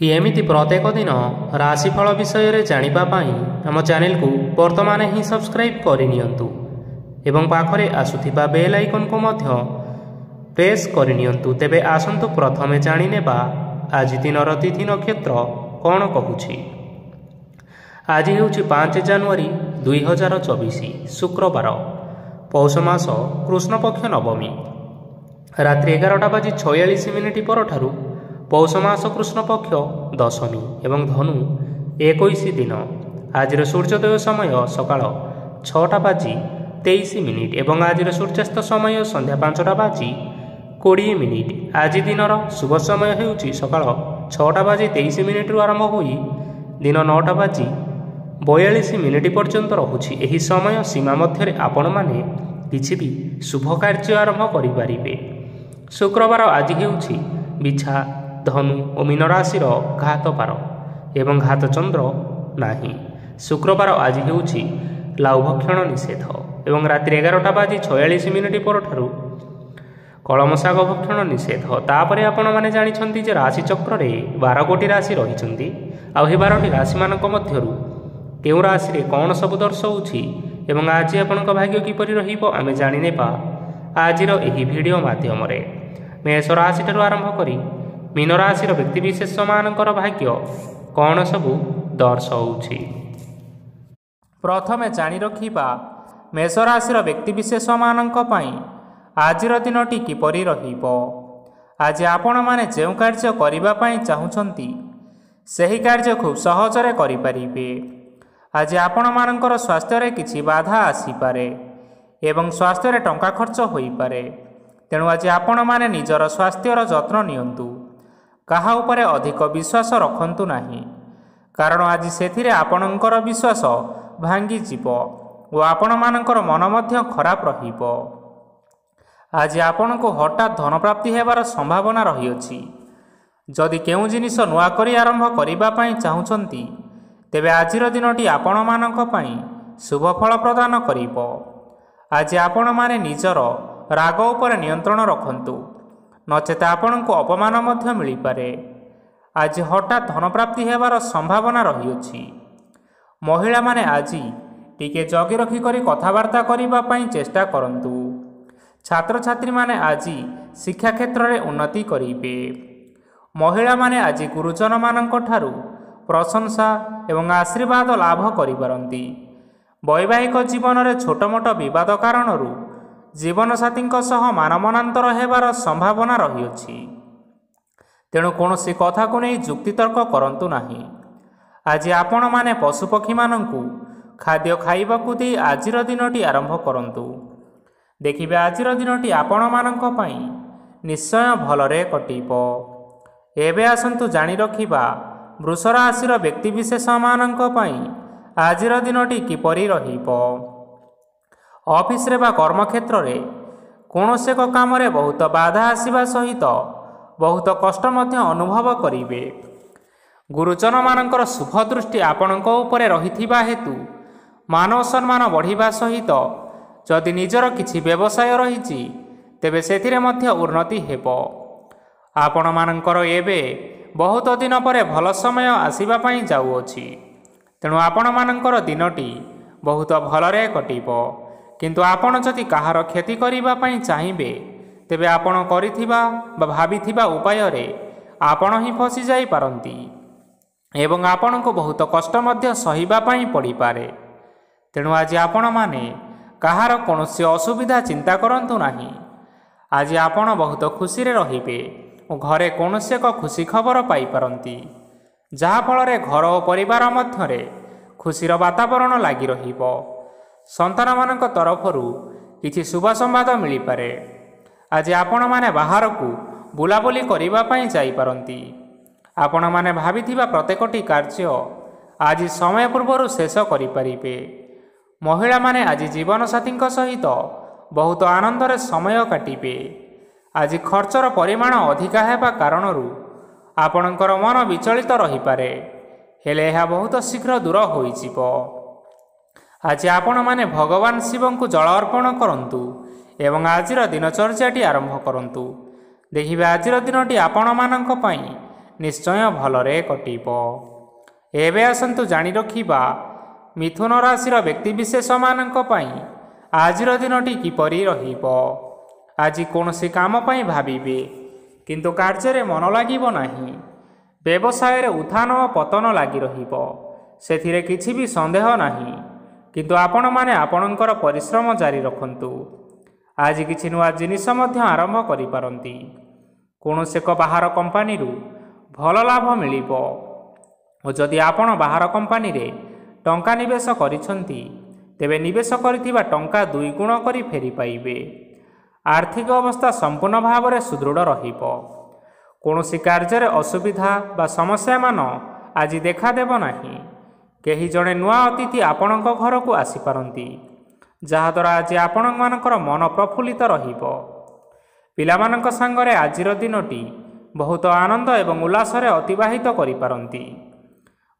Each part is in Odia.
एमिति प्रत्येक दिन राशिफल विषय जानिबा पाई आम चैनल को वर्तमान ही सब्सक्राइब करनियंतु एवं पाखरे आसुथिबा बेल आइकन को मध्य प्रेस करनियंतु। तेबे आसंतु प्रथमे जानिनेबा आज दिनर तिथि नक्षत्र कौन कहूछि। आज हेउछि 5 जनवरी 2024 शुक्रवार पौष मास कृष्ण पक्ष नवमी रात्रि 11:46 परठारु पौष मास कृष्ण पक्ष दशमी एवं धनु 21 दिन। आज सूर्योदय समय सकाळ 6:23 एवं आज सूर्यास्त समय संध्या 5:20। आज दिनर शुभ समय हेउछि सकाळ 6:23 आरंभ होई दिन 9:42 पर्यंत रहुछि। एही समय सीमा मध्य आपण माने किछि भी शुभ कार्य आरंभ करिपारिबे। शुक्रवार आज हेउछि बिछा धनु और मीन राशिर घात पार एवं घात चंद्र नाही। शुक्रवार आज हेउछि लाउभक्षण निषेध एवं रात्रि 11:46 परठारु कलम शाग भक्षण निषेध। तापरे आपण माने जानिछंती जे राशि चक्र रे 12 गोटी राशि रहिछंती। आ 12टी राशि मानक मध्यरु केउ राशि रे कोन सब दर्शाउछि एवं आज आपनक भाग्य किपरि रहिबो आमे जानि नेबा आजिर एही वीडियो माध्यम रे। मेष राशि ठारु आरंभ करी मीन राशि व्यक्ति विशेष मानकर भाग्य कौन सबू दर्शाउछि। प्रथमे जानि रखिबा मेष राशि व्यक्ति विशेष मानक पई आजिर दिनटी किपरि रहिबो। आज आपण माने जेउ कार्य करिबा पई चाहुचंती सही कार्य खूब सहजरे करि परिबे। आज आपण मानकर स्वास्थ्य रे किछि बाधा आसी पारे एवं स्वास्थ्य रे टंका खर्च होई पारे। तेणु आज आपण माने निजर स्वास्थ्यर जत्न नियंतु। काहा उपरे अधिक विश्वास रखंतु नाही कारण आज सेथिरे आपणकर विश्वास भांगी जीवो और आपण मानकर मन मध्य खराब रहिबो। आज आपण को हठात धन प्राप्ति हेबार संभावना रही अछि। जदि केउ जिनिस नुआ करी आरंभ करिबा पई चाहुचंती तेबे आजिर दिनटी आपण मानक पई शुभ फल प्रदान करिबो। आज आपण माने निजर राग उपर नियंत्रण रखंतु नचेत आपण को अपमान मध्य मिली पारे। आज हठात धन प्राप्ति हेबार संभावना रही अछि। महिला माने आज टिके जगी रखी करी कथावार्ता करिबा पई चेष्टा करंतु। छात्र छात्री माने आज शिक्षा क्षेत्र रे उन्नति करिबे। महिला माने आज गुरुजन मानक ठारू प्रशंसा एवं आशीर्वाद लाभ करि पारंती। वैवाहिक जीवन रे छोट मोट विवाद कारणरू जीवन साथी सह मानमनांतर हेबार संभावना रही अछि। तेणु कौनसी कथा को नहीं जुक्तितर्क करंतु नाही। आज आपण माने पशुपक्षी मानंकु खाद्य खाइबाकु दे आजिर दिनटी आरंभ करंतु। देखिबे आजिर दिनटी आपण मानंक पई निश्चय भलरे कटिबो। एबे आसंतु जानि रखिबा वृष राशिर व्यक्ति विशेष मानंक पई आजिर दिनटी किपरि रहिबो। ऑफिस रे बा कर्म क्षेत्र रे कौनसी एक काम रे बहुत बाधा आसीबा सहित बहुत कष्ट मध्य अनुभव करिवे। गुरुजन मानकर शुभ दृष्टि आपणक उपरे रहिथिबा हेतु मान सम्मान बढ़िबा सहित जदि निजर किछि व्यवसाय रहिछि तेबे सेथिरे मध्य उन्नति हेबो। आपण मानकर एबे बहुत दिन परे भल समय आसीबा पई जाउअछि। तेणु आपण मानकर दिनटी बहुत भलरे कटिबो। किंतु आपण जदि कहार क्षति करिबा पई चाहिबे तेबे आपण करिथिबा बा भाबिथिबा उपाय रे आपण ही फसी जाई पारंती एवं आपण को बहुत कष्ट मध्य सहिबा पई पड़ी पारे। तेणु आज आपण माने कहार कोनोसी असुविधा चिंता करंतु नाही। आज आपण बहुत खुशी रे रहिबे और घरे कोनोसी एक खुशी खबर पाई पारंती जहा फल रे घर और परिवार मध्य रे खुशीर वातावरण लागि रहिबो। संतान मानक तरफरु किछि शुभ संवाद मिली पारे। आज आपण माने बाहर को बुलाबुली करिबा पई जाई पारंती। आपण माने भाबिथिबा प्रत्येकटी कार्य आज समय पूर्वरु शेष करि परिबे। महिला माने आज जीवन साथी सहित बहुत आनंद रे समय काटिबे। आज खर्चर परिमाण अधिका हेबा कारणरू आपणकर मन विचलित रही पारे हेले यह बहुत शीघ्र दूर होई जिवो। आज आपण माने भगवान शिव को जल अर्पण करंतु एवं आजिर दिनचर्याटी आरंभ करंतु। देखिबे आजिर दिनटी आपण मानक पई ନିଶ୍ଚୟ ଭଲରେ କଟିବ। ଏବେ ଆସନ୍ତୁ ଜାଣି ରଖିବା ମିଥୁନ ରାଶିର ବ୍ୟକ୍ତିବିଶେଷମାନଙ୍କ ପାଇଁ ଆଜିର ଦିନଟି କିପରି ରହିବ। ଆଜି କୌଣସି କାମ ପାଇଁ ଭାବିବେ, କିନ୍ତୁ କାର୍ଯ୍ୟରେ ମନ ଲାଗିବ ନାହିଁ। ବ୍ୟବସାୟରେ ଉତ୍ଥାନ ଓ ପତନ ଲାଗି ରହିବ, ସେଥିରେ କିଛି ବି ସନ୍ଦେହ ନାହିଁ। କିନ୍ତୁ ଆପଣମାନେ ଆପଣଙ୍କର ପରିଶ୍ରମ ଜାରି ରଖନ୍ତୁ। ଆଜି କିଛି ନୂଆ ଜିନିଷ ମଧ୍ୟ ଆରମ୍ଭ କରିପାରନ୍ତି। କୌଣସି ଏକ ବାହାର କମ୍ପାନୀରୁ ଭଲ ଲାଭ ମିଳିବ ଓ ଯଦି ଆପଣ ବାହାର କମ୍ପାନୀରେ ଟଙ୍କା ନିବେଶ କରିଛନ୍ତି, ତେବେ ନିବେଶ କରିଥିବା ଟଙ୍କା 2 ଗୁଣ କରି ଫେରି ପାଇବେ। ଆର୍ଥିକ ଅବସ୍ଥା ସମ୍ପୂର୍ଣ୍ଣ ଭାବରେ ସୁଦୃଢ଼ ରହିବ। କୌଣସି କାର୍ଯ୍ୟରେ ଅସୁବିଧା ବା ସମସ୍ୟାମାନ ଆଜି ଦେଖାଦେବ ନାହିଁ। କେହି ଜଣେ ନୂଆ ଅତିଥି ଆପଣଙ୍କ ଘରକୁ ଆସିପାରନ୍ତି, ଯାହାଦ୍ୱାରା ଆଜି ଆପଣମାନଙ୍କର ମନ ପ୍ରଫୁଲ୍ଲିତ ରହିବ। ପିଲାମାନଙ୍କ ସାଙ୍ଗରେ ଆଜିର ଦିନଟି ବହୁତ ଆନନ୍ଦ ଏବଂ ଉଲ୍ଲାସରେ ଅତିବାହିତ କରିପାରନ୍ତି।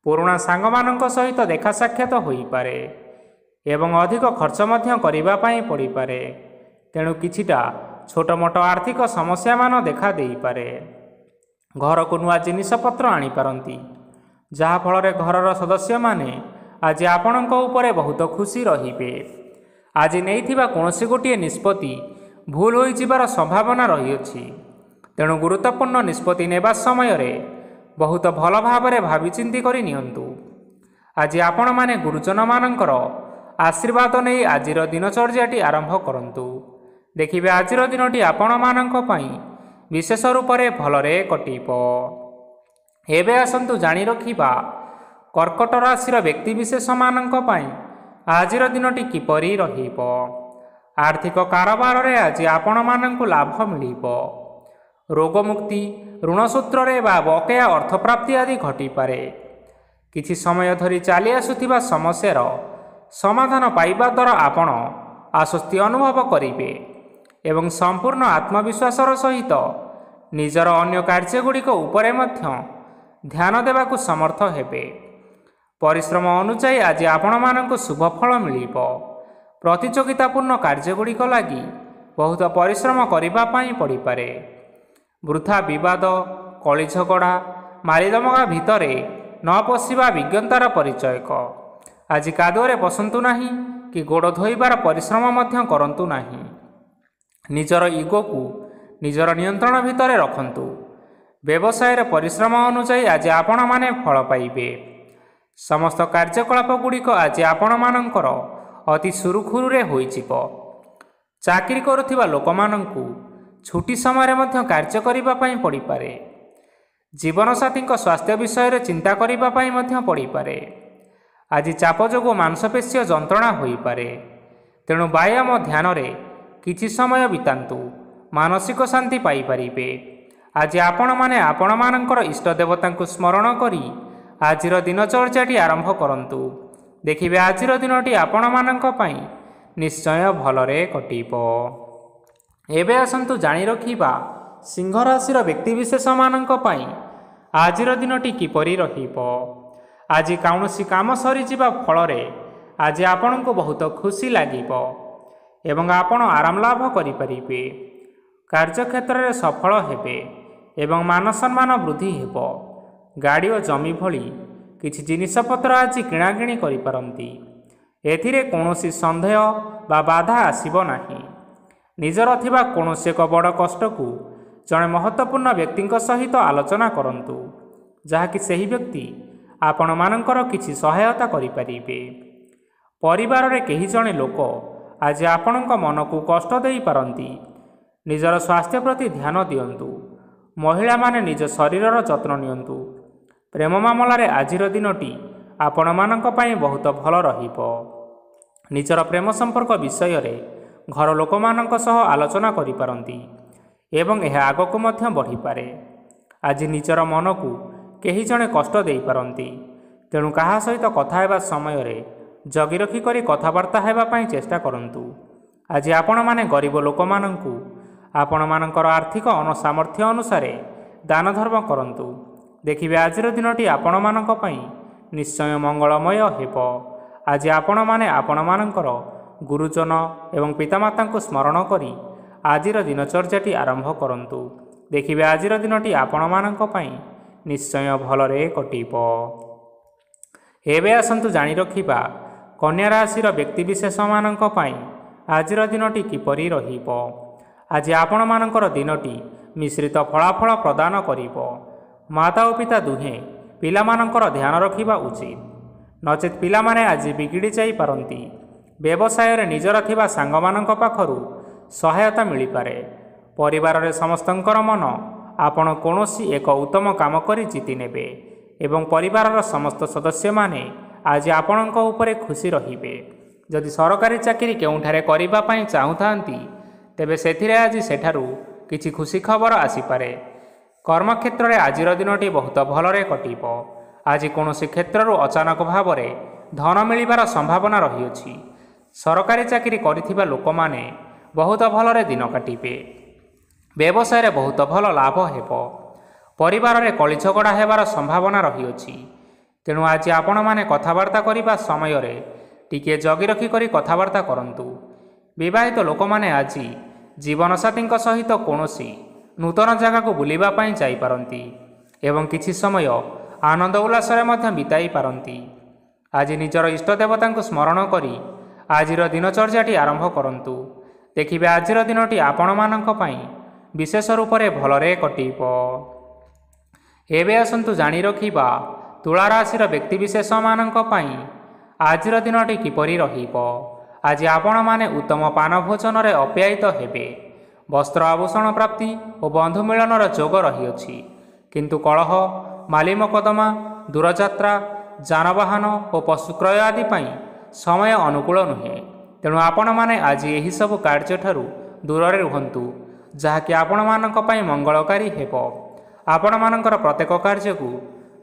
ପୁରୁଣା ସାଙ୍ଗମାନଙ୍କ ସହିତ ଦେଖା ସାକ୍ଷାତ ହୋଇପାରେ ଏବଂ ଅଧିକ ଖର୍ଚ୍ଚ ମଧ୍ୟ କରିବା ପାଇଁ ପଡ଼ିପାରେ। ତେଣୁ କିଛିଟା ଛୋଟମୋଟ ଆର୍ଥିକ ସମସ୍ୟାମାନ ଦେଖା ଦେଇପାରେ। ଘରକୁ ନୂଆ ଜିନିଷପତ୍ର ଆଣିପାରନ୍ତି, ଯାହାଫଳରେ ଘରର ସଦସ୍ୟମାନେ ଆଜି ଆପଣଙ୍କ ଉପରେ ବହୁତ ଖୁସି ରହିବେ। ଆଜି ନେଇଥିବା କୌଣସି ଗୋଟିଏ ନିଷ୍ପତ୍ତି ଭୁଲ ହୋଇଯିବାର ସମ୍ଭାବନା ରହିଅଛି। ତେଣୁ ଗୁରୁତ୍ୱପୂର୍ଣ୍ଣ ନିଷ୍ପତ୍ତି ନେବା ସମୟରେ ବହୁତ ଭଲ ଭାବରେ ଭାବିଚିନ୍ତି କରି ନିଅନ୍ତୁ। ଆଜି ଆପଣମାନେ ଗୁରୁଜନମାନଙ୍କର ଆଶୀର୍ବାଦ ନେଇ ଆଜିର ଦିନଚର୍ଯ୍ୟାଟି ଆରମ୍ଭ କରନ୍ତୁ। ଦେଖିବେ ଆଜିର ଦିନଟି ଆପଣମାନଙ୍କ ପାଇଁ ବିଶେଷ ରୂପରେ ଭଲରେ କଟିବ। ଏବେ ଆସନ୍ତୁ ଜାଣି ରଖିବା କର୍କଟ ରାଶିର ବ୍ୟକ୍ତିବିଶେଷମାନଙ୍କ ପାଇଁ ଆଜିର ଦିନଟି କିପରି ରହିବ। ଆର୍ଥିକ କାରବାରରେ ଆଜି ଆପଣମାନଙ୍କୁ ଲାଭ ମିଳିବ। ରୋଗମୁକ୍ତି, ଋଣ ସୂତ୍ରରେ ବା ବକେୟା ଅର୍ଥପ୍ରାପ୍ତି ଆଦି ଘଟିପାରେ। କିଛି ସମୟ ଧରି ଚାଲି ଆସୁଥିବା ସମସ୍ୟାର ସମାଧାନ ପାଇବା ଦ୍ୱାରା ଆପଣ ଆଶ୍ୱସ୍ତି ଅନୁଭବ କରିବେ ଏବଂ ସମ୍ପୂର୍ଣ୍ଣ ଆତ୍ମବିଶ୍ୱାସର ସହିତ ନିଜର ଅନ୍ୟ କାର୍ଯ୍ୟଗୁଡ଼ିକ ଉପରେ ମଧ୍ୟ ଧ୍ୟାନ ଦେବାକୁ ସମର୍ଥ ହେବେ। ପରିଶ୍ରମ ଅନୁଯାୟୀ ଆଜି ଆପଣମାନଙ୍କୁ ଶୁଭ ଫଳ ମିଳିବ। ପ୍ରତିଯୋଗିତାପୂର୍ଣ୍ଣ କାର୍ଯ୍ୟଗୁଡ଼ିକ ଲାଗି ବହୁତ ପରିଶ୍ରମ କରିବା ପାଇଁ ପଡ଼ିପାରେ। ବୃଥା ବିବାଦ, କଳି ଝଗଡ଼ା, ମାରିଦମଗା ଭିତରେ ନ ପଶିବା ବିଜ୍ଞତାର ପରିଚୟକ। ଆଜି କାଦୁଅରେ ପଶନ୍ତୁ ନାହିଁ କି ଗୋଡ଼ ଧୋଇବାର ପରିଶ୍ରମ ମଧ୍ୟ କରନ୍ତୁ ନାହିଁ। ନିଜର ଇଗୋକୁ ନିଜର ନିୟନ୍ତ୍ରଣ ଭିତରେ ରଖନ୍ତୁ। ବ୍ୟବସାୟରେ ପରିଶ୍ରମ ଅନୁଯାୟୀ ଆଜି ଆପଣମାନେ ଫଳ ପାଇବେ। ସମସ୍ତ କାର୍ଯ୍ୟକଳାପ ଗୁଡ଼ିକ ଆଜି ଆପଣମାନଙ୍କର ଅତି ସୁରୁଖୁରୁରେ ହୋଇଯିବ। ଚାକିରି କରୁଥିବା ଲୋକମାନଙ୍କୁ ଛୁଟି ସମୟରେ ମଧ୍ୟ କାର୍ଯ୍ୟ କରିବା ପାଇଁ ପଡ଼ିପାରେ। ଜୀବନସାଥୀଙ୍କ ସ୍ୱାସ୍ଥ୍ୟ ବିଷୟରେ ଚିନ୍ତା କରିବା ପାଇଁ ମଧ୍ୟ ପଡ଼ିପାରେ। ଆଜି ଚାପ ଯୋଗୁଁ ମାଂସପେଶୀୟ ଯନ୍ତ୍ରଣା ହୋଇପାରେ। ତେଣୁ ବ୍ୟାୟାମ ଧ୍ୟାନରେ କିଛି ସମୟ ବିତାନ୍ତୁ, ମାନସିକ ଶାନ୍ତି ପାଇପାରିବେ। ଆଜି ଆପଣମାନେ ଆପଣମାନଙ୍କର ଇଷ୍ଟ ଦେବତାଙ୍କୁ ସ୍ମରଣ କରି ଆଜିର ଦିନଚର୍ଯ୍ୟାଟି ଆରମ୍ଭ କରନ୍ତୁ। ଦେଖିବେ ଆଜିର ଦିନଟି ଆପଣମାନଙ୍କ ପାଇଁ ନିଶ୍ଚୟ ଭଲରେ କଟିବ। ଏବେ ଆସନ୍ତୁ ଜାଣି ରଖିବା ସିଂହ ରାଶିର ବ୍ୟକ୍ତିବିଶେଷମାନଙ୍କ ପାଇଁ ଆଜିର ଦିନଟି କିପରି ରହିବ। ଆଜି କୌଣସି କାମ ସରିଯିବା ଫଳରେ ଆଜି ଆପଣଙ୍କୁ ବହୁତ ଖୁସି ଲାଗିବ ଏବଂ ଆପଣ ଆରାମ ଲାଭ କରିପାରିବେ। କାର୍ଯ୍ୟକ୍ଷେତ୍ରରେ ସଫଳ ହେବେ ଏବଂ ମାନସମ୍ମାନ ବୃଦ୍ଧି ହେବ। ଗାଡ଼ି ଓ ଜମି ଭଳି କିଛି ଜିନିଷପତ୍ର ଆଜି କିଣାକିଣି କରିପାରନ୍ତି। ଏଥିରେ କୌଣସି ସନ୍ଦେହ ବା ବାଧା ଆସିବ ନାହିଁ। ନିଜର ଥିବା କୌଣସି ଏକ ବଡ଼ କଷ୍ଟକୁ ଜଣେ ମହତ୍ତ୍ୱପୂର୍ଣ୍ଣ ବ୍ୟକ୍ତିଙ୍କ ସହିତ ଆଲୋଚନା କରନ୍ତୁ, ଯାହାକି ସେହି ବ୍ୟକ୍ତି ଆପଣମାନଙ୍କର କିଛି ସହାୟତା କରିପାରିବେ। ପରିବାରରେ କେହି ଜଣେ ଲୋକ ଆଜି ଆପଣଙ୍କ ମନକୁ କଷ୍ଟ ଦେଇପାରନ୍ତି। ନିଜର ସ୍ୱାସ୍ଥ୍ୟ ପ୍ରତି ଧ୍ୟାନ ଦିଅନ୍ତୁ। ମହିଳାମାନେ ନିଜ ଶରୀରର ଯତ୍ନ ନିଅନ୍ତୁ। ପ୍ରେମ ମାମଲାରେ ଆଜିର ଦିନଟି ଆପଣମାନଙ୍କ ପାଇଁ ବହୁତ ଭଲ ରହିବ। ନିଜର ପ୍ରେମ ସମ୍ପର୍କ ବିଷୟରେ ଘର ଲୋକମାନଙ୍କ ସହ ଆଲୋଚନା କରିପାରନ୍ତି ଏବଂ ଏହା ଆଗକୁ ମଧ୍ୟ ବଢ଼ିପାରେ। ଆଜି ନିଜର ମନକୁ କେହି ଜଣେ କଷ୍ଟ ଦେଇପାରନ୍ତି, ତେଣୁ କାହା ସହିତ କଥା ହେବା ସମୟରେ ଜଗି ରଖି କରି କଥାବାର୍ତ୍ତା ହେବା ପାଇଁ ଚେଷ୍ଟା କରନ୍ତୁ। ଆଜି ଆପଣମାନେ ଗରିବ ଲୋକମାନଙ୍କୁ ଆପଣମାନଙ୍କର ଆର୍ଥିକ ସାମର୍ଥ୍ୟ ଅନୁସାରେ ଦାନ ଧର୍ମ କରନ୍ତୁ। ଦେଖିବେ ଆଜିର ଦିନଟି ଆପଣମାନଙ୍କ ପାଇଁ ନିଶ୍ଚୟ ମଙ୍ଗଳମୟ ହେବ। ଆଜି ଆପଣମାନେ ଆପଣମାନଙ୍କର ଗୁରୁଜନ ଏବଂ ପିତାମାତାଙ୍କୁ ସ୍ମରଣ କରି ଆଜିର ଦିନଚର୍ଯ୍ୟାଟି ଆରମ୍ଭ କରନ୍ତୁ। ଦେଖିବେ ଆଜିର ଦିନଟି ଆପଣମାନଙ୍କ ପାଇଁ ନିଶ୍ଚୟ ଭଲରେ କଟିବ। ଏବେ ଆସନ୍ତୁ ଜାଣି ରଖିବା କନ୍ୟା ରାଶିର ବ୍ୟକ୍ତିବିଶେଷମାନଙ୍କ ପାଇଁ ଆଜିର ଦିନଟି କିପରି ରହିବ। ଆଜି ଆପଣମାନଙ୍କର ଦିନଟି ମିଶ୍ରିତ ଫଳାଫଳ ପ୍ରଦାନ କରିବ। ମାତା ଓ ପିତା ଦୁହେଁ ପିଲାମାନଙ୍କର ଧ୍ୟାନ ରଖିବା ଉଚିତ, ନଚେତ୍ ପିଲାମାନେ ଆଜି ବିଗିଡ଼ି ଯାଇପାରନ୍ତି। ବ୍ୟବସାୟରେ ନିଜର ଥିବା ସାଙ୍ଗମାନଙ୍କ ପାଖରୁ ସହାୟତା ମିଳିପାରେ। ପରିବାରରେ ସମସ୍ତଙ୍କର ମନ ଆପଣ କୌଣସି ଏକ ଉତ୍ତମ କାମ କରି ଜିତି ନେବେ ଏବଂ ପରିବାରର ସମସ୍ତ ସଦସ୍ୟମାନେ ଆଜି ଆପଣଙ୍କ ଉପରେ ଖୁସି ରହିବେ। ଯଦି ସରକାରୀ ଚାକିରି କେଉଁଠାରେ କରିବା ପାଇଁ ଚାହୁଁଥାନ୍ତି, ତେବେ ସେଥିରେ ଆଜି ସେଠାରୁ କିଛି ଖୁସି ଖବର ଆସିପାରେ। କର୍ମକ୍ଷେତ୍ରରେ ଆଜିର ଦିନଟି ବହୁତ ଭଲରେ କଟିବ। ଆଜି କୌଣସି କ୍ଷେତ୍ରରୁ ଅଚାନକ ଭାବରେ ଧନ ମିଳିବାର ସମ୍ଭାବନା ରହିଅଛି। ସରକାରୀ ଚାକିରି କରିଥିବା ଲୋକମାନେ ବହୁତ ଭଲରେ ଦିନ କାଟିବେ। ବ୍ୟବସାୟରେ ବହୁତ ଭଲ ଲାଭ ହେବ। ପରିବାରରେ କଳି ଝଗଡ଼ା ହେବାର ସମ୍ଭାବନା ରହିଅଛି। ତେଣୁ ଆଜି ଆପଣମାନେ କଥାବାର୍ତ୍ତା କରିବା ସମୟରେ ଟିକିଏ ଜଗି ରଖି କରି କଥାବାର୍ତ୍ତା କରନ୍ତୁ। ବିବାହିତ ଲୋକମାନେ ଆଜି ଜୀବନସାଥୀଙ୍କ ସହିତ କୌଣସି ନୂତନ ଜାଗାକୁ ବୁଲିବା ପାଇଁ ଯାଇପାରନ୍ତି ଏବଂ କିଛି ସମୟ ଆନନ୍ଦ ଉଲ୍ଲାସରେ ମଧ୍ୟ ବିତାଇ ପାରନ୍ତି। ଆଜି ନିଜର ଇଷ୍ଟ ଦେବତାଙ୍କୁ ସ୍ମରଣ କରି ଆଜିର ଦିନଚର୍ଯ୍ୟାଟି ଆରମ୍ଭ କରନ୍ତୁ। ଦେଖିବେ ଆଜିର ଦିନଟି ଆପଣମାନଙ୍କ ପାଇଁ ବିଶେଷ ରୂପରେ ଭଲରେ କଟିବ। ଏବେ ଆସନ୍ତୁ ଜାଣି ରଖିବା ତୁଳା ରାଶିର ବ୍ୟକ୍ତିବିଶେଷମାନଙ୍କ ପାଇଁ ଆଜିର ଦିନଟି କିପରି ରହିବ। ଆଜି ଆପଣମାନେ ଉତ୍ତମ ପାନ ଭୋଜନରେ ଅପ୍ୟାୟିତ ହେବେ। ବସ୍ତ୍ର ଆଭୂଷଣ ପ୍ରାପ୍ତି ଓ ବନ୍ଧୁ ମିଳନର ଯୋଗ ରହିଅଛି। କିନ୍ତୁ କଳହ, ମାଲି ମକଦ୍ଦମା, ଦୂରଯାତ୍ରା, ଯାନବାହନ ଓ ପଶୁ କ୍ରୟ ଆଦି ପାଇଁ ସମୟ ଅନୁକୂଳ ନୁହେଁ। ତେଣୁ ଆପଣମାନେ ଆଜି ଏହିସବୁ କାର୍ଯ୍ୟଠାରୁ ଦୂରରେ ରୁହନ୍ତୁ, ଯାହାକି ଆପଣମାନଙ୍କ ପାଇଁ ମଙ୍ଗଳକାରୀ ହେବ। ଆପଣମାନଙ୍କର ପ୍ରତ୍ୟେକ କାର୍ଯ୍ୟକୁ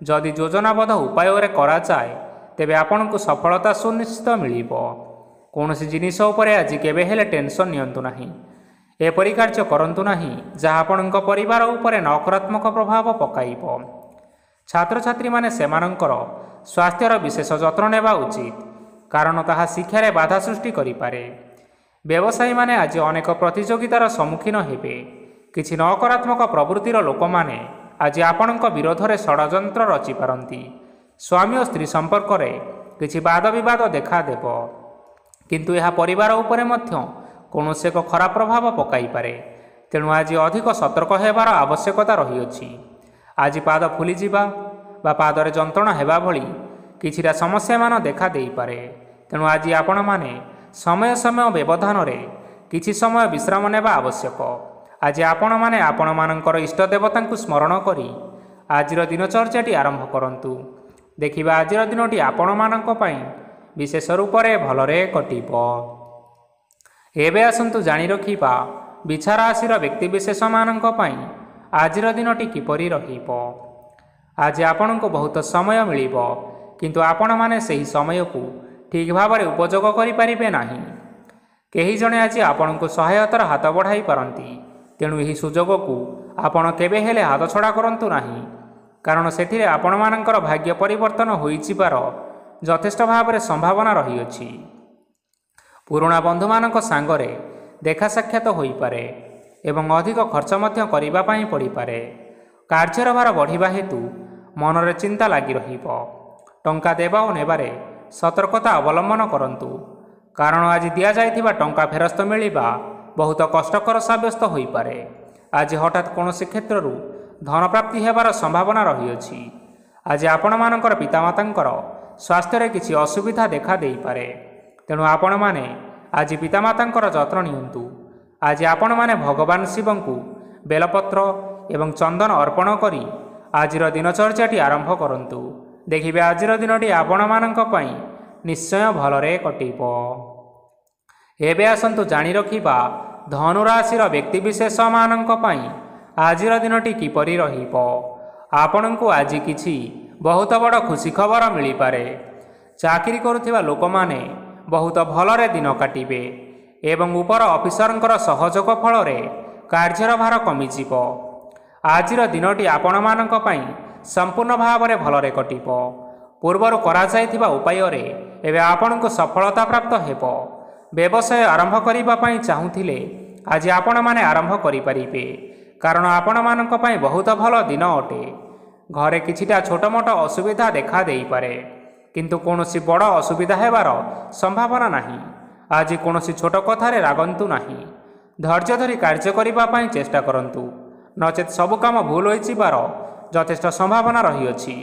ଯଦି ଯୋଜନାବଦ୍ଧ ଉପାୟରେ କରାଯାଏ, ତେବେ ଆପଣଙ୍କୁ ସଫଳତା ସୁନିଶ୍ଚିତ ମିଳିବ। କୌଣସି ଜିନିଷ ଉପରେ ଆଜି କେବେ ହେଲେ ଟେନସନ୍ ନିଅନ୍ତୁ ନାହିଁ। ଏପରି କାର୍ଯ୍ୟ କରନ୍ତୁ ନାହିଁ ଯାହା ଆପଣଙ୍କ ପରିବାର ଉପରେ ନକାରାତ୍ମକ ପ୍ରଭାବ ପକାଇବ। ଛାତ୍ରଛାତ୍ରୀମାନେ ସେମାନଙ୍କର ସ୍ୱାସ୍ଥ୍ୟର ବିଶେଷ ଯତ୍ନ ନେବା ଉଚିତ, କାରଣ ତାହା ଶିକ୍ଷାରେ ବାଧା ସୃଷ୍ଟି କରିପାରେ। ବ୍ୟବସାୟୀମାନେ ଆଜି ଅନେକ ପ୍ରତିଯୋଗିତାର ସମ୍ମୁଖୀନ ହେବେ। କିଛି ନକାରାତ୍ମକ ପ୍ରବୃତ୍ତିର ଲୋକମାନେ ଆଜି ଆପଣଙ୍କ ବିରୋଧରେ ଷଡ଼ଯନ୍ତ୍ର ରଚିପାରନ୍ତି। ସ୍ୱାମୀ ଓ ସ୍ତ୍ରୀ ସମ୍ପର୍କରେ କିଛି ବାଦ ବିବାଦ ଦେଖାଦେବ, କିନ୍ତୁ ଏହା ପରିବାର ଉପରେ ମଧ୍ୟ କୌଣସି ଏକ ଖରାପ ପ୍ରଭାବ ପକାଇପାରେ। ତେଣୁ ଆଜି ଅଧିକ ସତର୍କ ହେବାର ଆବଶ୍ୟକତା ରହିଅଛି। ଆଜି ପାଦ ଫୁଲିଯିବା ବା ପାଦରେ ଯନ୍ତ୍ରଣା ହେବା ଭଳି କିଛିଟା ସମସ୍ୟାମାନ ଦେଖା ଦେଇପାରେ। ତେଣୁ ଆଜି ଆପଣମାନେ ସମୟ ସମୟ ବ୍ୟବଧାନରେ କିଛି ସମୟ ବିଶ୍ରାମ ନେବା ଆବଶ୍ୟକ। ଆଜି ଆପଣମାନେ ଆପଣମାନଙ୍କର ଇଷ୍ଟ ଦେବତାଙ୍କୁ ସ୍ମରଣ କରି ଆଜିର ଦିନଚର୍ଯ୍ୟାଟି ଆରମ୍ଭ କରନ୍ତୁ। ଦେଖିବା ଆଜିର ଦିନଟି ଆପଣମାନଙ୍କ ପାଇଁ ବିଶେଷ ରୂପରେ ଭଲରେ କଟିବ। ଏବେ ଆସନ୍ତୁ ଜାଣି ରଖିବା ବିଛା ରାଶିର ବ୍ୟକ୍ତିବିଶେଷମାନଙ୍କ ପାଇଁ ଆଜିର ଦିନଟି କିପରି ରହିବ। ଆଜି ଆପଣଙ୍କୁ ବହୁତ ସମୟ ମିଳିବ, କିନ୍ତୁ ଆପଣମାନେ ସେହି ସମୟକୁ ଠିକ୍ ଭାବରେ ଉପଯୋଗ କରିପାରିବେ ନାହିଁ। କେହି ଜଣେ ଆଜି ଆପଣଙ୍କୁ ସହାୟତାର ହାତ ବଢ଼ାଇ ପାରନ୍ତି। ତେଣୁ ଏହି ସୁଯୋଗକୁ ଆପଣ କେବେ ହେଲେ ହାତଛଡ଼ା କରନ୍ତୁ ନାହିଁ, କାରଣ ସେଥିରେ ଆପଣମାନଙ୍କର ଭାଗ୍ୟ ପରିବର୍ତ୍ତନ ହୋଇଯିବାର ଯଥେଷ୍ଟ ଭାବରେ ସମ୍ଭାବନା ରହିଅଛି। ପୁରୁଣା ବନ୍ଧୁମାନଙ୍କ ସାଙ୍ଗରେ ଦେଖା ସାକ୍ଷାତ ହୋଇପାରେ ଏବଂ ଅଧିକ ଖର୍ଚ୍ଚ ମଧ୍ୟ କରିବା ପାଇଁ ପଡ଼ିପାରେ। କାର୍ଯ୍ୟର ଭାର ବଢ଼ିବା ହେତୁ ମନରେ ଚିନ୍ତା ଲାଗି ରହିବ। ଟଙ୍କା ଦେବା ଓ ନେବାରେ ସତର୍କତା ଅବଲମ୍ବନ କରନ୍ତୁ, କାରଣ ଆଜି ଦିଆଯାଇଥିବା ଟଙ୍କା ଫେରସ୍ତ ମିଳିବା ବହୁତ କଷ୍ଟକର ସାବ୍ୟସ୍ତ ହୋଇପାରେ। ଆଜି ହଠାତ୍ କୌଣସି କ୍ଷେତ୍ରରୁ ଧନପ୍ରାପ୍ତି ହେବାର ସମ୍ଭାବନା ରହିଅଛି। ଆଜି ଆପଣମାନଙ୍କର ପିତାମାତାଙ୍କର ସ୍ୱାସ୍ଥ୍ୟରେ କିଛି ଅସୁବିଧା ଦେଖା ଦେଇପାରେ। ତେଣୁ ଆପଣମାନେ ଆଜି ପିତାମାତାଙ୍କର ଯତ୍ନ ନିଅନ୍ତୁ। ଆଜି ଆପଣମାନେ ଭଗବାନ ଶିବଙ୍କୁ ବେଲପତ୍ର ଏବଂ ଚନ୍ଦନ ଅର୍ପଣ କରି ଆଜିର ଦିନଚର୍ଯ୍ୟାଟି ଆରମ୍ଭ କରନ୍ତୁ। ଦେଖିବେ ଆଜିର ଦିନଟି ଆପଣମାନଙ୍କ ପାଇଁ ନିଶ୍ଚୟ ଭଲରେ କଟିବ। ଏବେ ଆସନ୍ତୁ ଜାଣି ରଖିବା ଧନୁ ରାଶିର ବ୍ୟକ୍ତିବିଶେଷମାନଙ୍କ ପାଇଁ ଆଜିର ଦିନଟି କିପରି ରହିବ। ଆପଣଙ୍କୁ ଆଜି କିଛି ବହୁତ ବଡ଼ ଖୁସି ଖବର ମିଳିପାରେ। ଚାକିରି କରୁଥିବା ଲୋକମାନେ ବହୁତ ଭଲରେ ଦିନ କାଟିବେ ଏବଂ ଉପର ଅଫିସରଙ୍କର ସହଯୋଗ ଫଳରେ କାର୍ଯ୍ୟର ଭାର କମିଯିବ। ଆଜିର ଦିନଟି ଆପଣମାନଙ୍କ ପାଇଁ ସମ୍ପୂର୍ଣ୍ଣ ଭାବରେ ଭଲରେ କଟିବ। ପୂର୍ବରୁ କରାଯାଇଥିବା ଉପାୟରେ ଏବେ ଆପଣଙ୍କୁ ସଫଳତା ପ୍ରାପ୍ତ ହେବ। ବ୍ୟବସାୟ ଆରମ୍ଭ କରିବା ପାଇଁ ଚାହୁଁଥିଲେ ଆଜି ଆପଣମାନେ ଆରମ୍ଭ କରିପାରିବେ, କାରଣ ଆପଣମାନଙ୍କ ପାଇଁ ବହୁତ ଭଲ ଦିନ ଅଟେ। ଘରେ କିଛିଟା ଛୋଟମୋଟ ଅସୁବିଧା ଦେଖା ଦେଇପାରେ, କିନ୍ତୁ କୌଣସି ବଡ଼ ଅସୁବିଧା ହେବାର ସମ୍ଭାବନା ନାହିଁ। ଆଜି କୌଣସି ଛୋଟ କଥାରେ ରାଗନ୍ତୁ ନାହିଁ। ଧୈର୍ଯ୍ୟ ଧରି କାର୍ଯ୍ୟ କରିବା ପାଇଁ ଚେଷ୍ଟା କରନ୍ତୁ, ନଚେତ୍ ସବୁ କାମ ଭୁଲ ହୋଇଯିବାର ଯଥେଷ୍ଟ ସମ୍ଭାବନା ରହିଅଛି।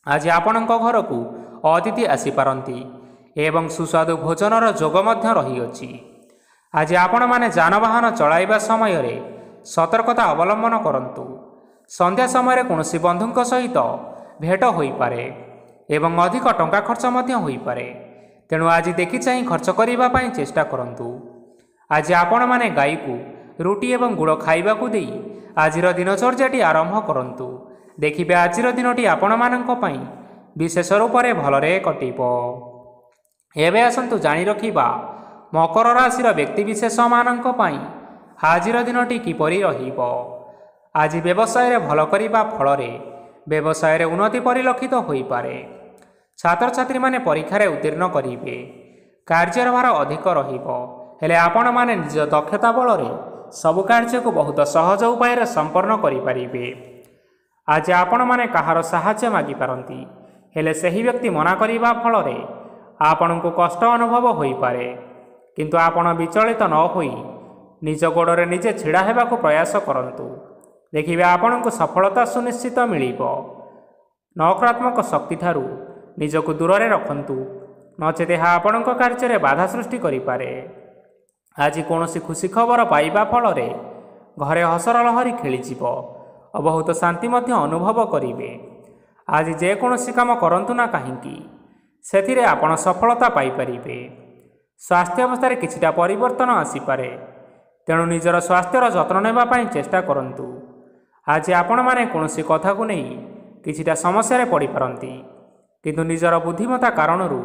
ଆଜି ଆପଣଙ୍କ ଘରକୁ ଅତିଥି ଆସିପାରନ୍ତି ଏବଂ ସୁସ୍ୱାଦୁ ଭୋଜନର ଯୋଗ ମଧ୍ୟ ରହିଅଛି। ଆଜି ଆପଣମାନେ ଯାନବାହନ ଚଳାଇବା ସମୟରେ ସତର୍କତା ଅବଲମ୍ବନ କରନ୍ତୁ। ସନ୍ଧ୍ୟା ସମୟରେ କୌଣସି ବନ୍ଧୁଙ୍କ ସହିତ ଭେଟ ହୋଇପାରେ ଏବଂ ଅଧିକ ଟଙ୍କା ଖର୍ଚ୍ଚ ମଧ୍ୟ ହୋଇପାରେ। ତେଣୁ ଆଜି ଦେଖି ଚାହିଁ ଖର୍ଚ୍ଚ କରିବା ପାଇଁ ଚେଷ୍ଟା କରନ୍ତୁ। ଆଜି ଆପଣମାନେ ଗାଈକୁ ରୁଟି ଏବଂ ଗୁଡ଼ ଖାଇବାକୁ ଦେଇ ଆଜିର ଦିନଚର୍ଯ୍ୟାଟି ଆରମ୍ଭ କରନ୍ତୁ। ଦେଖିବେ ଆଜିର ଦିନଟି ଆପଣମାନଙ୍କ ପାଇଁ ବିଶେଷ ରୂପରେ ଭଲରେ କଟିବ। ଏବେ ଆସନ୍ତୁ ଜାଣି ରଖିବା ମକର ରାଶିର ବ୍ୟକ୍ତିବିଶେଷମାନଙ୍କ ପାଇଁ ଆଜିର ଦିନଟି କିପରି ରହିବ। ଆଜି ବ୍ୟବସାୟରେ ଭଲ କରିବା ଫଳରେ ବ୍ୟବସାୟରେ ଉନ୍ନତି ପରିଲକ୍ଷିତ ହୋଇପାରେ। ଛାତ୍ରଛାତ୍ରୀମାନେ ପରୀକ୍ଷାରେ ଉତ୍ତୀର୍ଣ୍ଣ କରିବେ। କାର୍ଯ୍ୟର ଭାର ଅଧିକ ରହିବ, ହେଲେ ଆପଣମାନେ ନିଜ ଦକ୍ଷତା ବଳରେ ସବୁ କାର୍ଯ୍ୟକୁ ବହୁତ ସହଜ ଉପାୟରେ ସମ୍ପନ୍ନ କରିପାରିବେ। ଆଜି ଆପଣମାନେ କାହାର ସାହାଯ୍ୟ ମାଗିପାରନ୍ତି, ହେଲେ ସେହି ବ୍ୟକ୍ତି ମନା କରିବା ଫଳରେ ଆପଣଙ୍କୁ କଷ୍ଟ ଅନୁଭବ ହୋଇପାରେ। କିନ୍ତୁ ଆପଣ ବିଚଳିତ ନ ହୋଇ ନିଜ ଗୋଡ଼ରେ ନିଜେ ଛିଡ଼ା ହେବାକୁ ପ୍ରୟାସ କରନ୍ତୁ। ଦେଖିବେ ଆପଣଙ୍କୁ ସଫଳତା ସୁନିଶ୍ଚିତ ମିଳିବ। ନକାରାତ୍ମକ ଶକ୍ତିଠାରୁ ନିଜକୁ ଦୂରରେ ରଖନ୍ତୁ, ନଚେତ୍ ଏହା ଆପଣଙ୍କ କାର୍ଯ୍ୟରେ ବାଧା ସୃଷ୍ଟି କରିପାରେ। ଆଜି କୌଣସି ଖୁସି ଖବର ପାଇବା ଫଳରେ ଘରେ ହସର ଲହରୀ ଖେଳିଯିବ ଓ ବହୁତ ଶାନ୍ତି ମଧ୍ୟ ଅନୁଭବ କରିବେ। ଆଜି ଯେକୌଣସି କାମ କରନ୍ତୁ ନା କାହିଁକି, ସେଥିରେ ଆପଣ ସଫଳତା ପାଇପାରିବେ। ସ୍ୱାସ୍ଥ୍ୟ ଅବସ୍ଥାରେ କିଛିଟା ପରିବର୍ତ୍ତନ ଆସିପାରେ, ତେଣୁ ନିଜର ସ୍ୱାସ୍ଥ୍ୟର ଯତ୍ନ ନେବା ପାଇଁ ଚେଷ୍ଟା କରନ୍ତୁ। ଆଜି ଆପଣମାନେ କୌଣସି କଥାକୁ ନେଇ କିଛିଟା ସମସ୍ୟାରେ ପଡ଼ିପାରନ୍ତି, କିନ୍ତୁ ନିଜର ବୁଦ୍ଧିମତ୍ତା କାରଣରୁ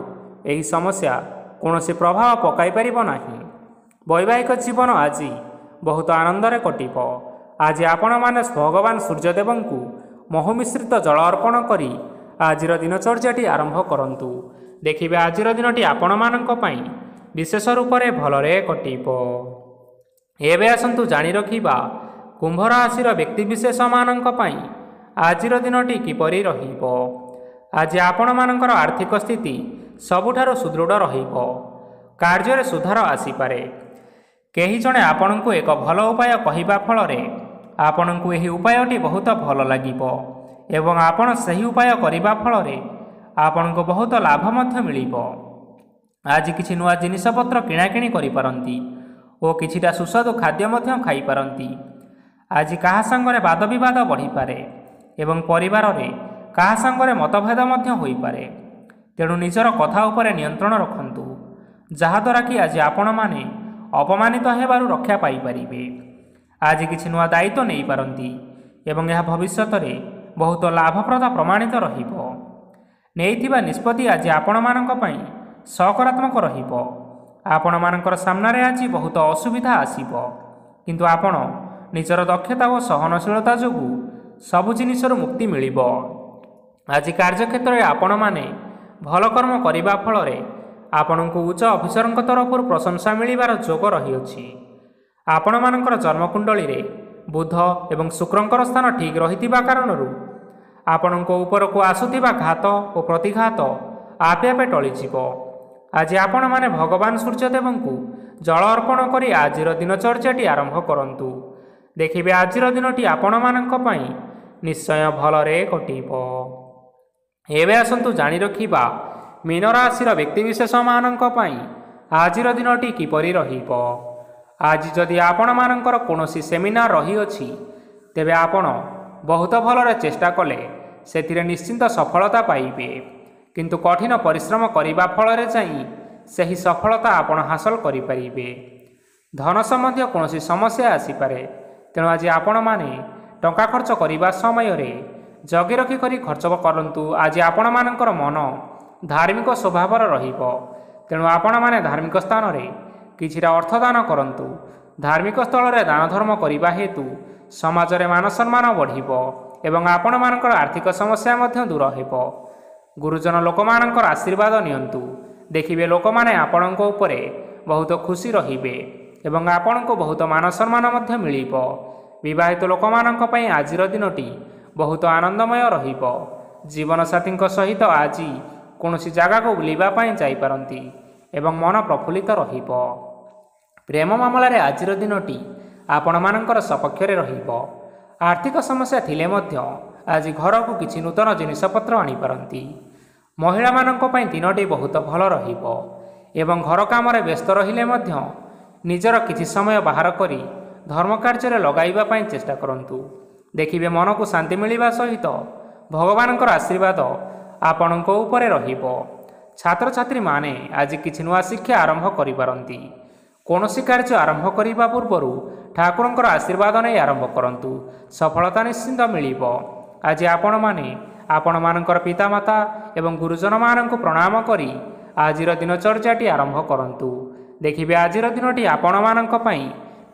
ଏହି ସମସ୍ୟା କୌଣସି ପ୍ରଭାବ ପକାଇପାରିବ ନାହିଁ। ବୈବାହିକ ଜୀବନ ଆଜି ବହୁତ ଆନନ୍ଦରେ କଟିବ। ଆଜି ଆପଣମାନେ ଭଗବାନ ସୂର୍ଯ୍ୟଦେବଙ୍କୁ ମହୁ ମିଶ୍ରିତ ଜଳ ଅର୍ପଣ କରି ଆଜିର ଦିନଚର୍ଯ୍ୟାଟି ଆରମ୍ଭ କରନ୍ତୁ। ଦେଖିବେ ଆଜିର ଦିନଟି ଆପଣମାନଙ୍କ ପାଇଁ ବିଶେଷ ରୂପରେ ଭଲରେ କଟିବ। ଏବେ ଆସନ୍ତୁ ଜାଣି ରଖିବା କୁମ୍ଭ ରାଶିର ବ୍ୟକ୍ତିବିଶେଷମାନଙ୍କ ପାଇଁ ଆଜିର ଦିନଟି କିପରି ରହିବ। ଆଜି ଆପଣମାନଙ୍କର ଆର୍ଥିକ ସ୍ଥିତି ସବୁଠାରୁ ସୁଦୃଢ଼ ରହିବ। କାର୍ଯ୍ୟରେ ସୁଧାର ଆସିପାରେ। କେହି ଜଣେ ଆପଣଙ୍କୁ ଏକ ଭଲ ଉପାୟ କହିବା ଫଳରେ ଆପଣଙ୍କୁ ଏହି ଉପାୟଟି ବହୁତ ଭଲ ଲାଗିବ ଏବଂ ଆପଣ ସେହି ଉପାୟ କରିବା ଫଳରେ ଆପଣଙ୍କୁ ବହୁତ ଲାଭ ମଧ୍ୟ ମିଳିବ। ଆଜି କିଛି ନୂଆ ଜିନିଷପତ୍ର କିଣାକିଣି କରିପାରନ୍ତି ଓ କିଛିଟା ସୁସ୍ୱାଦୁ ଖାଦ୍ୟ ମଧ୍ୟ ଖାଇପାରନ୍ତି। ଆଜି କାହା ସାଙ୍ଗରେ ବାଦବିବାଦ ବଢ଼ିପାରେ ଏବଂ ପରିବାରରେ କାହା ସାଙ୍ଗରେ ମତଭେଦ ମଧ୍ୟ ହୋଇପାରେ। ତେଣୁ ନିଜର କଥା ଉପରେ ନିୟନ୍ତ୍ରଣ ରଖନ୍ତୁ, ଯାହାଦ୍ୱାରା କି ଆଜି ଆପଣମାନେ ଅପମାନିତ ହେବାରୁ ରକ୍ଷା ପାଇପାରିବେ। ଆଜି କିଛି ନୂଆ ଦାୟିତ୍ୱ ନେଇପାରନ୍ତି ଏବଂ ଏହା ଭବିଷ୍ୟତରେ ବହୁତ ଲାଭପ୍ରଦ ପ୍ରମାଣିତ ରହିବ। ନେଇଥିବା ନିଷ୍ପତ୍ତି ଆଜି ଆପଣମାନଙ୍କ ପାଇଁ ସକାରାତ୍ମକ ରହିବ। ଆପଣମାନଙ୍କର ସାମ୍ନାରେ ଆଜି ବହୁତ ଅସୁବିଧା ଆସିବ, କିନ୍ତୁ ଆପଣ ନିଜର ଦକ୍ଷତା ଓ ସହନଶୀଳତା ଯୋଗୁଁ ସବୁ ଜିନିଷରୁ ମୁକ୍ତି ମିଳିବ। ଆଜି କାର୍ଯ୍ୟକ୍ଷେତ୍ରରେ ଆପଣମାନେ ଭଲ କର୍ମ କରିବା ଫଳରେ ଆପଣଙ୍କୁ ଉଚ୍ଚ ଅଫିସରଙ୍କ ତରଫରୁ ପ୍ରଶଂସା ମିଳିବାର ଯୋଗ ରହିଅଛି। ଆପଣମାନଙ୍କର ଜନ୍ମକୁଣ୍ଡଳୀରେ ବୁଧ ଏବଂ ଶୁକ୍ରଙ୍କର ସ୍ଥାନ ଠିକ୍ ରହିଥିବା କାରଣରୁ ଆପଣଙ୍କ ଉପରକୁ ଆସୁଥିବା ଘାତ ଓ ପ୍ରତିଘାତ ଆପେ ଆପେ ଟଳିଯିବ। ଆଜି ଆପଣମାନେ ଭଗବାନ ସୂର୍ଯ୍ୟଦେବଙ୍କୁ ଜଳ ଅର୍ପଣ କରି ଆଜିର ଦିନଚର୍ଯ୍ୟାଟି ଆରମ୍ଭ କରନ୍ତୁ। ଦେଖିବେ ଆଜିର ଦିନଟି ଆପଣମାନଙ୍କ ପାଇଁ ନିଶ୍ଚୟ ଭଲରେ କଟିବ। ଏବେ ଆସନ୍ତୁ ଜାଣି ରଖିବା ମୀନ ରାଶିର ବ୍ୟକ୍ତିବିଶେଷମାନଙ୍କ ପାଇଁ ଆଜିର ଦିନଟି କିପରି ରହିବ। ଆଜି ଯଦି ଆପଣମାନଙ୍କର କୌଣସି ସେମିନାର ରହିଅଛି, ତେବେ ଆପଣ ବହୁତ ଭଲରେ ଚେଷ୍ଟା କଲେ ସେଥିରେ ନିଶ୍ଚିନ୍ତ ସଫଳତା ପାଇବେ, କିନ୍ତୁ କଠିନ ପରିଶ୍ରମ କରିବା ଫଳରେ ଯାଇ ସେହି ସଫଳତା ଆପଣ ହାସଲ କରିପାରିବେ। ଧନ ସମ୍ବନ୍ଧୀୟ କୌଣସି ସମସ୍ୟା ଆସିପାରେ, ତେଣୁ ଆଜି ଆପଣମାନେ ଟଙ୍କା ଖର୍ଚ୍ଚ କରିବା ସମୟରେ ଜଗି ରଖି କରି ଖର୍ଚ୍ଚ କରନ୍ତୁ। ଆଜି ଆପଣମାନଙ୍କର ମନ ଧାର୍ମିକ ସ୍ୱଭାବର ରହିବ, ତେଣୁ ଆପଣମାନେ ଧାର୍ମିକ ସ୍ଥାନରେ କିଛିଟା ଅର୍ଥ ଦାନ କରନ୍ତୁ। ଧାର୍ମିକ ସ୍ଥଳରେ ଦାନ ଧର୍ମ କରିବା ହେତୁ ସମାଜରେ ମାନ ସମ୍ମାନ ବଢ଼ିବ ଏବଂ ଆପଣମାନଙ୍କର ଆର୍ଥିକ ସମସ୍ୟା ମଧ୍ୟ ଦୂର ହେବ। ଗୁରୁଜନ ଲୋକମାନଙ୍କର ଆଶୀର୍ବାଦ ନିଅନ୍ତୁ। ଦେଖିବେ ଲୋକମାନେ ଆପଣଙ୍କ ଉପରେ ବହୁତ ଖୁସି ରହିବେ ଏବଂ ଆପଣଙ୍କୁ ବହୁତ ମାନ ସମ୍ମାନ ମଧ୍ୟ ମିଳିବ। ବିବାହିତ ଲୋକମାନଙ୍କ ପାଇଁ ଆଜିର ଦିନଟି ବହୁତ ଆନନ୍ଦମୟ ରହିବ। ଜୀବନସାଥୀଙ୍କ ସହିତ ଆଜି କୌଣସି ଜାଗାକୁ ବୁଲିବା ପାଇଁ ଯାଇପାରନ୍ତି ଏବଂ ମନ ପ୍ରଫୁଲ୍ଲିତ ରହିବ। ପ୍ରେମ ମାମଲାରେ ଆଜିର ଦିନଟି ଆପଣମାନଙ୍କର ସପକ୍ଷରେ ରହିବ। ଆର୍ଥିକ ସମସ୍ୟା ଥିଲେ ମଧ୍ୟ ଆଜି ଘରକୁ କିଛି ନୂତନ ଜିନିଷପତ୍ର ଆଣିପାରନ୍ତି। ମହିଳାମାନଙ୍କ ପାଇଁ ଦିନଟି ବହୁତ ଭଲ ରହିବ ଏବଂ ଘର କାମରେ ବ୍ୟସ୍ତ ରହିଲେ ମଧ୍ୟ ନିଜର କିଛି ସମୟ ବାହାର କରି ଧର୍ମ କାର୍ଯ୍ୟରେ ଲଗାଇବା ପାଇଁ ଚେଷ୍ଟା କରନ୍ତୁ। ଦେଖିବେ ମନକୁ ଶାନ୍ତି ମିଳିବା ସହିତ ଭଗବାନଙ୍କର ଆଶୀର୍ବାଦ ଆପଣଙ୍କ ଉପରେ ରହିବ। ଛାତ୍ରଛାତ୍ରୀମାନେ ଆଜି କିଛି ନୂଆ ଶିକ୍ଷା ଆରମ୍ଭ କରିପାରନ୍ତି। କୌଣସି କାର୍ଯ୍ୟ ଆରମ୍ଭ କରିବା ପୂର୍ବରୁ ଠାକୁରଙ୍କର ଆଶୀର୍ବାଦ ନେଇ ଆରମ୍ଭ କରନ୍ତୁ, ସଫଳତା ନିଶ୍ଚିନ୍ତ ମିଳିବ। ଆଜି ଆପଣମାନେ ଆପଣମାନଙ୍କର ପିତାମାତା ଏବଂ ଗୁରୁଜନମାନଙ୍କୁ ପ୍ରଣାମ କରି ଆଜିର ଦିନଚର୍ଯ୍ୟାଟି ଆରମ୍ଭ କରନ୍ତୁ। ଦେଖିବେ ଆଜିର ଦିନଟି ଆପଣମାନଙ୍କ ପାଇଁ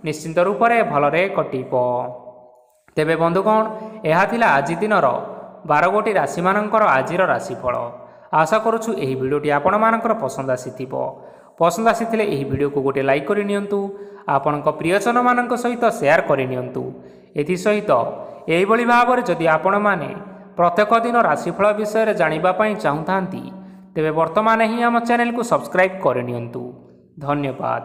ନିଶ୍ଚିନ୍ତ ରୂପରେ ଭଲରେ କଟିବ। ତେବେ ବନ୍ଧୁଗଣ, ଏହା ଥିଲା ଆଜି ଦିନର 12ଗୋଟି ରାଶିମାନଙ୍କର ଆଜିର ରାଶିଫଳ। ଆଶା କରୁଛୁ ଏହି ଭିଡ଼ିଓଟି ଆପଣମାନଙ୍କର ପସନ୍ଦ ଆସିଥିବ। ପସନ୍ଦ ଆସିଥିଲେ ଏହି ଭିଡ଼ିଓକୁ ଗୋଟିଏ ଲାଇକ୍ କରିନିଅନ୍ତୁ, ଆପଣଙ୍କ ପ୍ରିୟଜନମାନଙ୍କ ସହିତ ସେୟାର କରିନିଅନ୍ତୁ। ଏଥିସହିତ ଏହିଭଳି ଭାବରେ ଯଦି ଆପଣମାନେ ପ୍ରତ୍ୟେକ ଦିନ ରାଶିଫଳ ବିଷୟରେ ଜାଣିବା ପାଇଁ ଚାହୁଁଥାନ୍ତି ତେବେ ବର୍ତ୍ତମାନ ହିଁ ଆମ ଚ୍ୟାନେଲକୁ ସବସ୍କ୍ରାଇବ୍ କରିନିଅନ୍ତୁ। ଧନ୍ୟବାଦ।